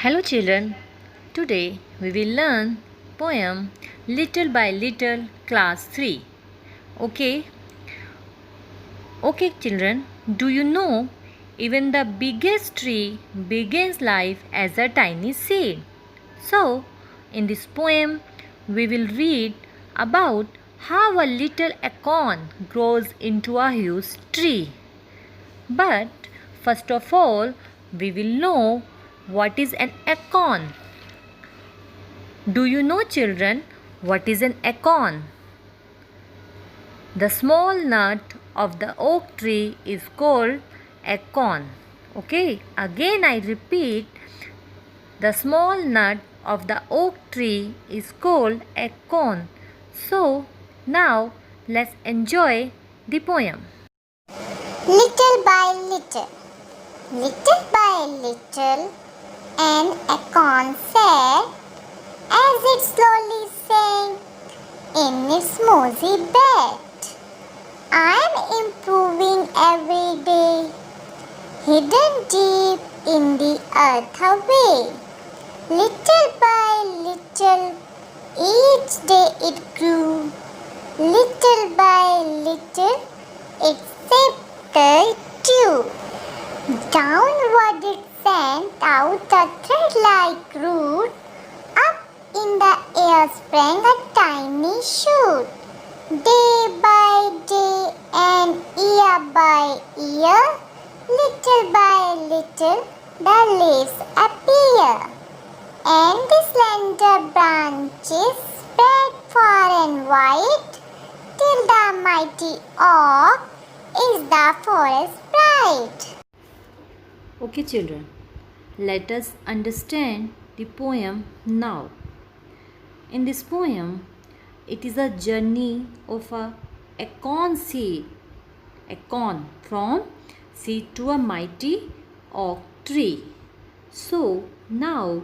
Hello children, today we will learn poem Little by Little class 3. Okay? Okay children, do you know even the biggest tree begins life as a tiny seed? So, in this poem we will read about how a little acorn grows into a huge tree. But first of all, we will know what is an acorn. Do you know children what is an acorn? The small nut of the oak tree is called acorn. Okay, again I repeat, the small nut of the oak tree is called acorn. So now let's enjoy the poem. Little by little, an acorn said, as it slowly sank in its mossy bed, I'm improving every day, hidden deep in the earth away. Little by little, each day it grew. Little by little, it sipped the dew. Downward it sent out a thread-like root. Up in the air sprang a tiny shoot. Day by day and year by year, little by little, the leaves appear, and the slender branches spread far and wide, till the mighty oak is the forest bride. Okay children, let us understand the poem now. In this poem, it is a journey of a acorn seed, acorn from seed to a mighty oak tree. So now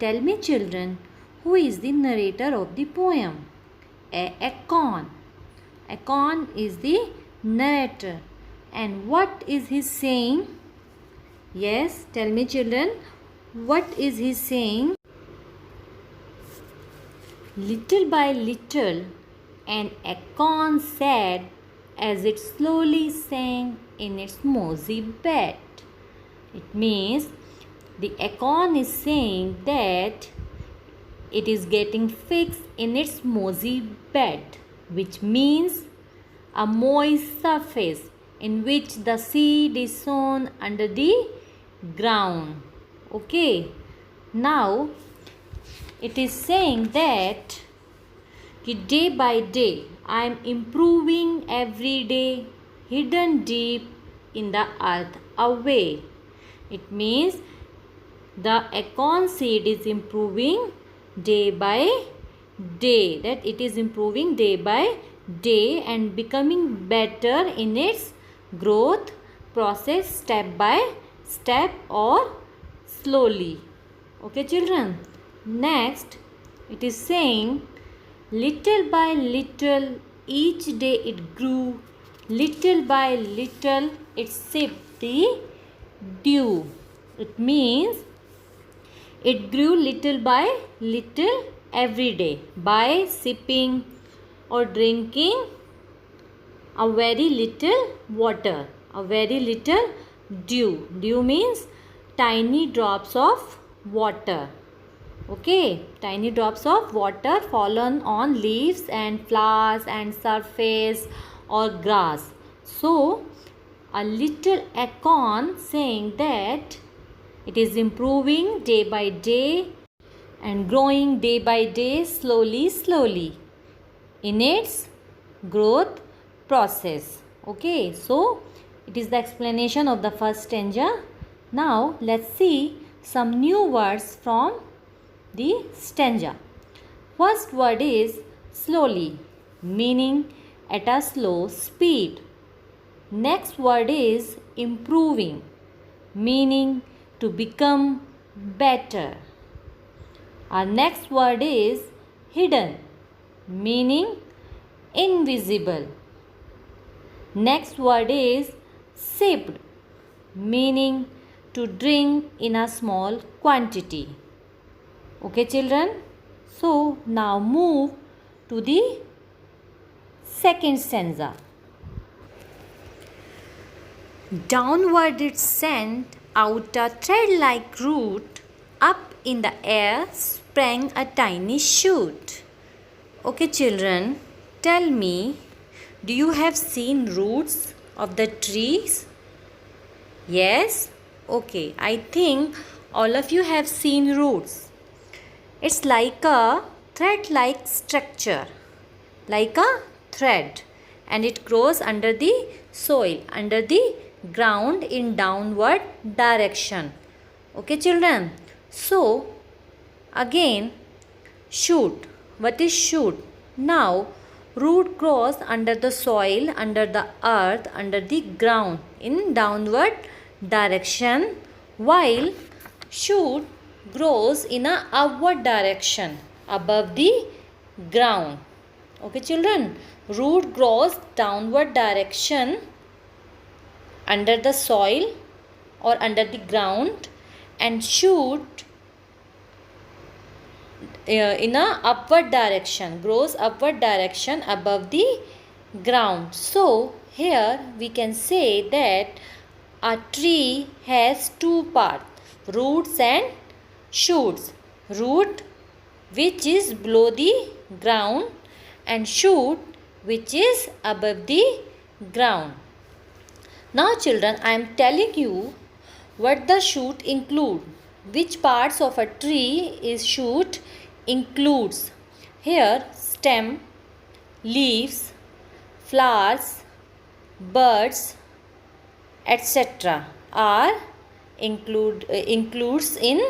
tell me children, who is the narrator of the poem? Acorn. Acorn is the narrator. And what is he saying? Yes, tell me children, what is he saying? Little by little, an acorn said as it slowly sank in its mossy bed. It means the acorn is saying that it is getting fixed in its mossy bed, which means a moist surface in which the seed is sown under the ground. Okay, now it is saying that day by day I am improving every day, hidden deep in the earth away. It means the acorn seed is improving day by day, that it is improving day by day and becoming better in its growth process step by step or slowly. Okay children, next it is saying little by little each day it grew, little by little it sipped the dew. It means it grew little by little every day by sipping or drinking a very little water, a very little dew. Dew means tiny drops of water. Okay, tiny drops of water fallen on leaves and flowers and surface or grass. So, a little acorn saying that it is improving day by day and growing day by day slowly in its growth process. Okay, so it is the explanation of the first stanza. Now let's see some new words from the stanza. First word is slowly, meaning at a slow speed. Next word is improving, meaning to become better. Our next word is hidden, meaning invisible. Next word is sipped, meaning to drink in a small quantity. Okay, children? So, now move to the second stanza. Downward it sent out a thread-like root, up in the air sprang a tiny shoot. Okay, children, tell me, do you have seen roots of the trees? Yes? Okay, I think all of you have seen roots. It's like a thread-like structure, like a thread, and it grows under the soil, under the ground in downward direction. Okay, children? So, again, shoot. What is shoot? Now, root grows under the soil, under the earth, under the ground in downward direction, while shoot grows in a upward direction above the ground. Okay, children? Root grows downward direction under the soil or under the ground, and shoot in a upward direction, grows upward direction above the ground. So here we can say that a tree has two parts, roots and shoots. Root which is below the ground, and shoot which is above the ground. Now children, I am telling you what the shoot include. Which parts of a tree is shoot includes. Here stem, leaves, flowers, birds, etc. are includes in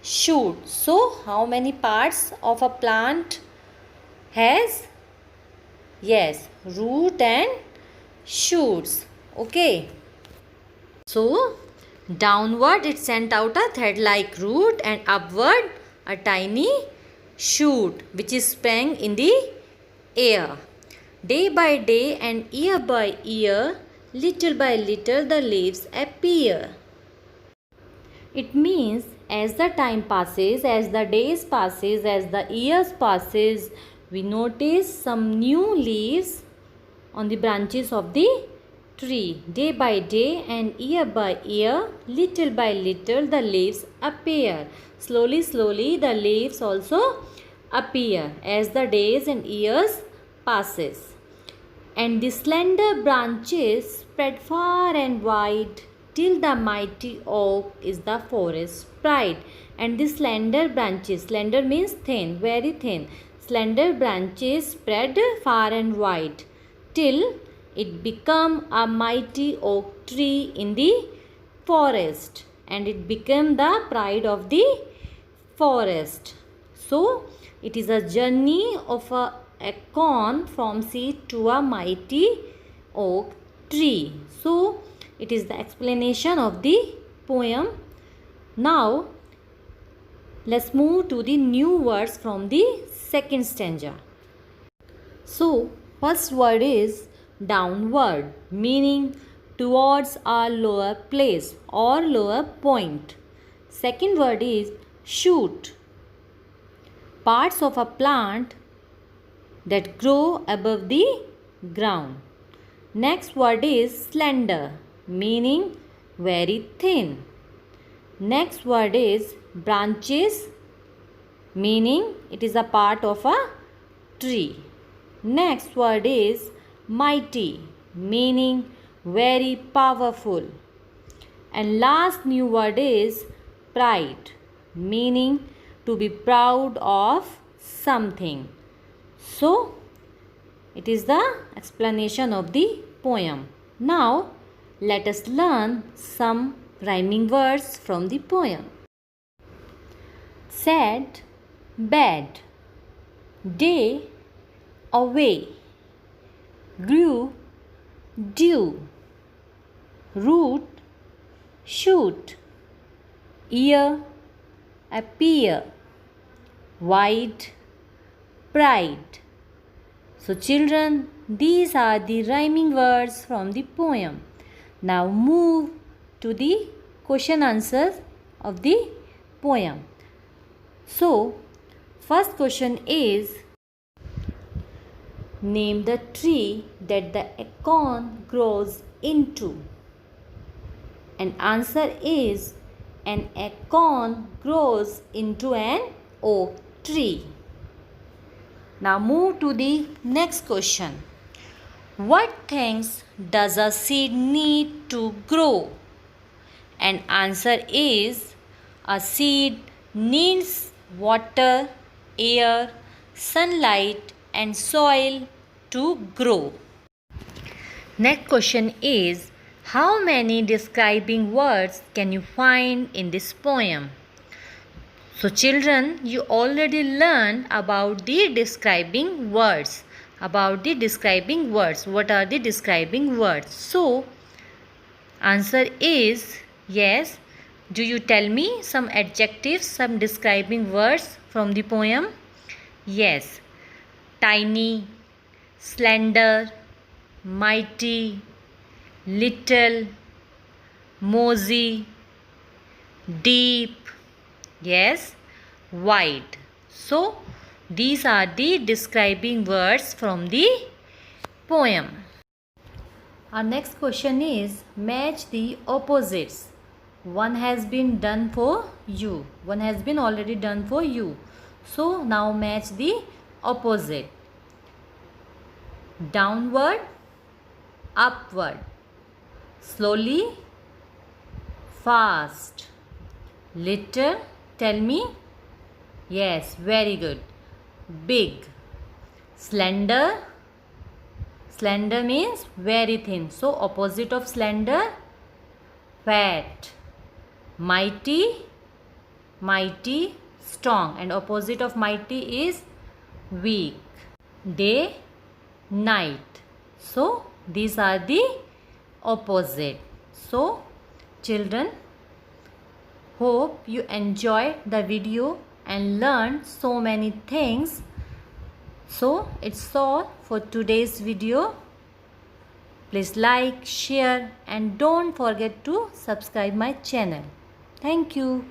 shoot. So how many parts of a plant has? Yes, root and shoots. Okay. So downward it sent out a thread-like root, and upward a tiny shoot which is sprang in the air. Day by day and year by year, little by little the leaves appear. It means as the time passes, as the days passes, as the years passes, we notice some new leaves on the branches of the tree. Day by day and year by year, little by little the leaves appear. Slowly, slowly the leaves also appear as the days and years passes. And the slender branches spread far and wide, till the mighty oak is the forest pride. And the slender branches, slender means thin, very thin. Slender branches spread far and wide, till it become a mighty oak tree in the forest, and it became the pride of the forest. So it is a journey of a acorn from seed to a mighty oak tree. So it is the explanation of the poem. Now let's move to the new words from the second stanza. So first word is downward, meaning towards a lower place or lower point. Second word is shoot, parts of a plant that grow above the ground. Next word is slender, meaning very thin. Next word is branches, meaning it is a part of a tree. Next word is mighty, meaning very powerful. And last new word is pride, meaning to be proud of something. So it is the explanation of the poem. Now let us learn some rhyming words from the poem. Sad, bad, day, away, grew, dew, root, shoot, ear, appear, wide, pride. So children, these are the rhyming words from the poem. Now move to the question answers of the poem. So, first question is, name the tree that the acorn grows into. And answer is, an acorn grows into an oak tree. Now move to the next question. What things does a seed need to grow? And answer is, a seed needs water, air, sunlight and soil to grow. Next question is, how many describing words can you find in this poem? So children, you already learned about the describing words. What are the describing words? So answer is yes. Do you tell me some adjectives, some describing words from the poem? Yes. Tiny, slender, mighty, little, mosey, deep, yes, wide. So these are the describing words from the poem. Our next question is, match the opposites. One has been done for you. One has been already done for you. So now match the opposite. Downward, upward, slowly, fast, little, tell me. Yes, very good. Big, slender. Slender means very thin. So opposite of slender, fat. Mighty, mighty, strong. And opposite of mighty is weak. Day, night. So these are the opposite. So children, hope you enjoyed the video and learned so many things. So it's all for today's video. Please like, share and don't forget to subscribe my channel. Thank you.